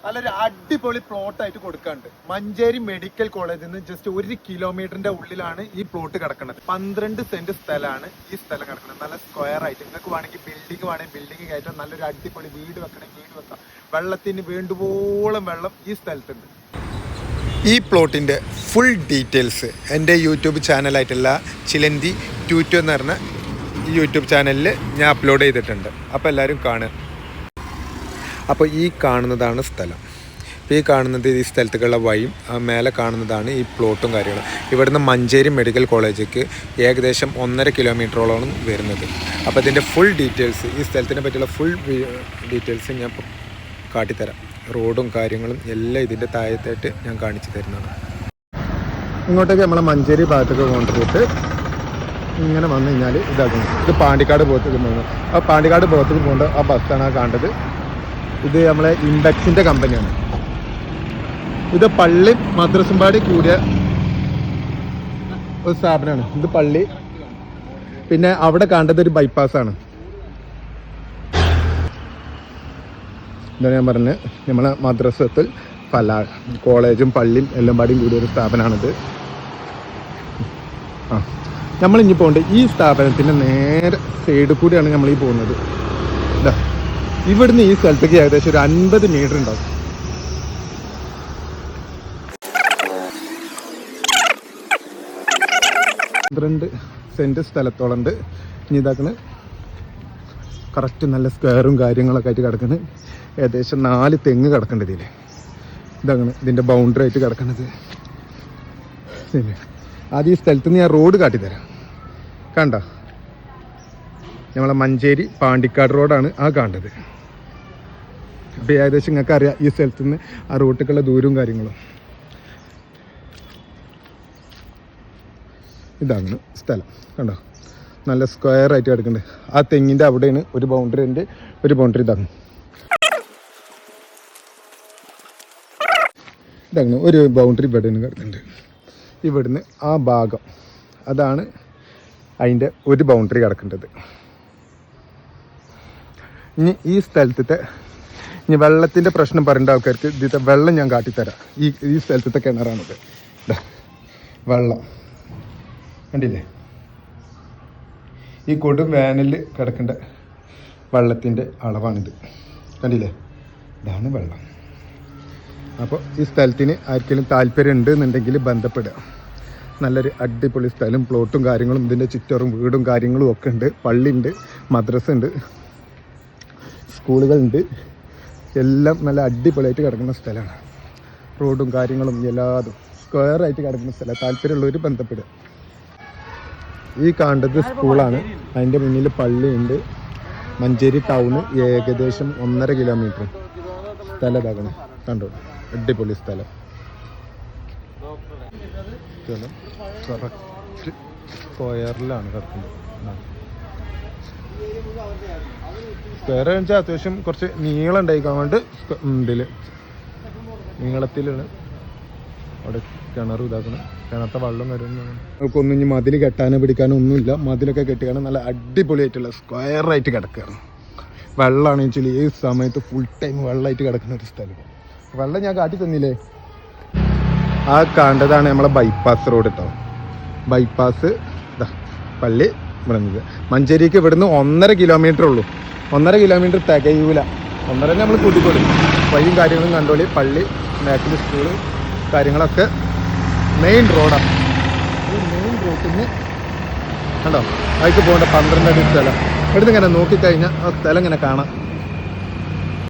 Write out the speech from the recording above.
നല്ലൊരു അടിപൊളി പ്ലോട്ടായിട്ട് കൊടുക്കാണ്ട്. മഞ്ചേരി മെഡിക്കൽ കോളേജിൽ നിന്ന് ജസ്റ്റ് 1 കിലോമീറ്ററിന്റെ ഉള്ളിലാണ് ഈ പ്ലോട്ട് കിടക്കുന്നത്. 12 സെന്റ് സ്ഥലമാണ് ഈ സ്ഥലം കിടക്കുന്നത്. നല്ല സ്ക്വയർ ആയിട്ട് നിങ്ങൾക്ക് വേണമെങ്കിൽ ബിൽഡിംഗ് കയറ്റാം. നല്ലൊരു അടിപൊളി വീട് വെക്കണമെങ്കിൽ വീട് വെക്കാം. വെള്ളത്തിന് വേണ്ടുവോളം വെള്ളം ഈ സ്ഥലത്തുണ്ട്. ഈ പ്ലോട്ടിൻ്റെ ഫുൾ ഡീറ്റെയിൽസ് എൻ്റെ യൂട്യൂബ് ചാനലായിട്ടുള്ള ചിലന്തി ട്യൂറ്റോ എന്ന് പറഞ്ഞ ഈ യൂട്യൂബ് ചാനലിൽ ഞാൻ അപ്ലോഡ് ചെയ്തിട്ടുണ്ട്. അപ്പോൾ എല്ലാവരും കാണുക. അപ്പോൾ ഈ കാണുന്നതാണ് സ്ഥലം. ഇപ്പോൾ ഈ കാണുന്നത് ഈ സ്ഥലത്തേക്കുള്ള വഴിയും മേലെ കാണുന്നതാണ് ഈ പ്ലോട്ടും കാര്യങ്ങളും. ഇവിടുന്ന് മഞ്ചേരി മെഡിക്കൽ കോളേജിലേക്ക് ഏകദേശം 1.5 കിലോമീറ്ററോളം വരുന്നത്. അപ്പോൾ ഇതിൻ്റെ ഫുൾ ഡീറ്റെയിൽസ്, ഈ സ്ഥലത്തിനെ പറ്റിയുള്ള ഫുൾ ഡീറ്റെയിൽസ് ഞാൻ ഇപ്പോൾ കാട്ടിത്തരാം. റോഡും കാര്യങ്ങളും എല്ലാം ഇതിൻ്റെ താഴത്തായിട്ട് ഞാൻ കാണിച്ചു തരുന്നതാണ്. ഇങ്ങോട്ടേക്ക് നമ്മളെ മഞ്ചേരി ഭാഗത്തേക്ക് കൊണ്ടുപോയിട്ട് ഇങ്ങനെ വന്നു കഴിഞ്ഞാൽ ഇതാക്കുന്നു. ഇത് പാണ്ടിക്കാട് ഭാഗത്തേക്ക് പോകുന്നത്. ആ പാണ്ടിക്കാട് ഭാഗത്തേക്ക് പോകേണ്ട ആ ബസ്സാണ് ആ കണ്ടത്. ഇത് നമ്മളെ ഇൻഡക്സിൻ്റെ കമ്പനിയാണ്. ഇത് പള്ളി മദ്രസുംപാടി കൂടിയ ഒരു സ്ഥാപനമാണ്. ഇത് പള്ളി. പിന്നെ അവിടെ കണ്ടത് ഒരു ബൈപ്പാസാണ്. ഇതാണ് ഞാൻ പറഞ്ഞത്, നമ്മളെ മദ്രസത്തിൽ പല കോളേജും പള്ളിയും എല്ലാം പാടിയും കൂടിയ ഒരു സ്ഥാപനമാണിത്. നമ്മളിഞ്ഞി പോകേണ്ടത് ഈ സ്ഥാപനത്തിൻ്റെ നേരെ സൈഡിൽ കൂടിയാണ് നമ്മൾ ഈ പോകുന്നത്. ഇതാ ഇവിടുന്ന് ഈ സ്ഥലത്തേക്ക് ഏകദേശം ഒരു 50 മീറ്റർ ഉണ്ടാവും. സെന്റ് സ്ഥലത്തോളം ഉണ്ട്. ഇനി ഇതാക്കണ് കറക്റ്റ് നല്ല സ്ക്വയറും കാര്യങ്ങളൊക്കെ ആയിട്ട് കിടക്കുന്നത്. ഏകദേശം 4 തെങ്ങ് കിടക്കേണ്ടത് ഇതിൽ. ഇതാണ് ഇതിൻ്റെ ബൗണ്ടറി ആയിട്ട് കിടക്കുന്നത്. ശരി, ആദ്യം ഈ സ്ഥലത്ത് നിന്ന് ഞാൻ റോഡ് കാട്ടിത്തരാം. കണ്ട നമ്മളെ മഞ്ചേരി പാണ്ടിക്കാട് റോഡാണ് ആ കണ്ടത്. അപ്പോൾ ഏകദേശം നിങ്ങൾക്ക് അറിയാം ഈ സ്ഥലത്ത് നിന്ന് ആ റോട്ടിലേക്കുള്ള ദൂരവും കാര്യങ്ങളും. ഇതാണ് സ്ഥലം. കണ്ടോ, നല്ല സ്ക്വയർ ആയിട്ട് കിടക്കുന്നുണ്ട്. ആ തെങ്ങിൻ്റെ അവിടെയാണ് ഒരു ബൗണ്ടറി ഉണ്ട്. ഒരു ബൗണ്ടറി ഇതാണ്. ഇതാണ് ഒരു ബൗണ്ടറി ഇവിടെയാണ് കിടക്കുന്നുണ്ട്. ഇവിടുന്ന് ആ ഭാഗം അതാണ് അതിൻ്റെ ഒരു ബൗണ്ടറി കിടക്കേണ്ടത്. ഇനി ഈ സ്ഥലത്തെ ഇനി വെള്ളത്തിൻ്റെ പ്രശ്നം പറയേണ്ട ആൾക്കാർക്ക് ഇതിൻ്റെ വെള്ളം ഞാൻ കാട്ടിത്തരാം. ഈ സ്ഥലത്തെ കിണറാണിത്. വെള്ളം കണ്ടില്ലേ, ഈ കൊടും വേനലിൽ കിടക്കേണ്ട വെള്ളത്തിൻ്റെ അളവാണിത്. കണ്ടില്ലേ, ഇതാണ് വെള്ളം. അപ്പോൾ ഈ സ്ഥലത്തിന് ആർക്കെങ്കിലും താല്പര്യം ഉണ്ട് എന്നുണ്ടെങ്കിൽ ബന്ധപ്പെടുക. നല്ലൊരു അടിപൊളി സ്ഥലം, പ്ലോട്ടും കാര്യങ്ങളും ഇതിൻ്റെ ചുറ്ററും വീടും കാര്യങ്ങളും ഒക്കെ ഉണ്ട്. പള്ളിയുണ്ട്, മദ്രസ ഉണ്ട്, സ്കൂളുകളുണ്ട്. എല്ലാം നല്ല അടിപൊളിയായിട്ട് കിടക്കുന്ന സ്ഥലമാണ്. റോഡും കാര്യങ്ങളും എല്ലാതും സ്ക്വയറായിട്ട് കിടക്കുന്ന സ്ഥലം. താല്പര്യമുള്ളവർ ബന്ധപ്പെടുക. ഈ കാണുന്നത് സ്കൂളാണ്. അതിൻ്റെ മുന്നിൽ പള്ളിയുണ്ട്. മഞ്ചേരി ടൗണ് ഏകദേശം 1.5 കിലോമീറ്റർ സ്ഥലം ഇതാക്കണം. കണ്ടോ, അടിപൊളി സ്ഥലം. കറക്റ്റ് സ്ക്വയറിലാണ് കിടക്കുന്നത്. സ്ക്വയർ വെച്ചാൽ അത്യാവശ്യം കുറച്ച് നീളം ഉണ്ടായിക്കാൻ വേണ്ടി ഇതിൽ നീളത്തിലാണ് അവിടെ കിണർ ഇതാക്കണം. കിണത്തെ വെള്ളം വരുന്ന നമുക്കൊന്നും ഇനി മതിൽ കെട്ടാനോ പിടിക്കാനോ ഒന്നുമില്ല. മതിലൊക്കെ കെട്ടിക്കാനും നല്ല അടിപൊളിയായിട്ടുള്ള സ്ക്വയറായിട്ട് കിടക്കുകയാണ്. വെള്ളമാണ് വെച്ചാൽ ഈ സമയത്ത് ഫുൾ ടൈം വെള്ളമായിട്ട് കിടക്കുന്ന ഒരു സ്ഥലം. വെള്ളം ഞാൻ കാട്ടി തന്നില്ലേ. ആ കണ്ടതാണ് നമ്മളെ ബൈപ്പാസ് റോഡ് കേട്ടോ. ബൈപ്പാസ് പള്ളി ഇവിടെ മഞ്ചേരിക്ക് ഇവിടുന്ന് 1.5 കിലോമീറ്റർ ഉള്ളൂ. 1.5 കിലോമീറ്റർ തികയൂല. 1.5 നമ്മൾ കൂട്ടിക്കൊടുക്കും. വഴിയും കാര്യങ്ങളും കണ്ടോളി. പള്ളി, ബാക്കിൽ സ്കൂള് കാര്യങ്ങളൊക്കെ മെയിൻ റോഡാണ്. ഈ മെയിൻ റോഡിൽ നിന്ന് കണ്ടോ അതിക്ക് പോകേണ്ട 12 അടി സ്ഥലം. ഇവിടുന്ന് ഇങ്ങനെ നോക്കിക്കഴിഞ്ഞാൽ ആ സ്ഥലം ഇങ്ങനെ കാണാം.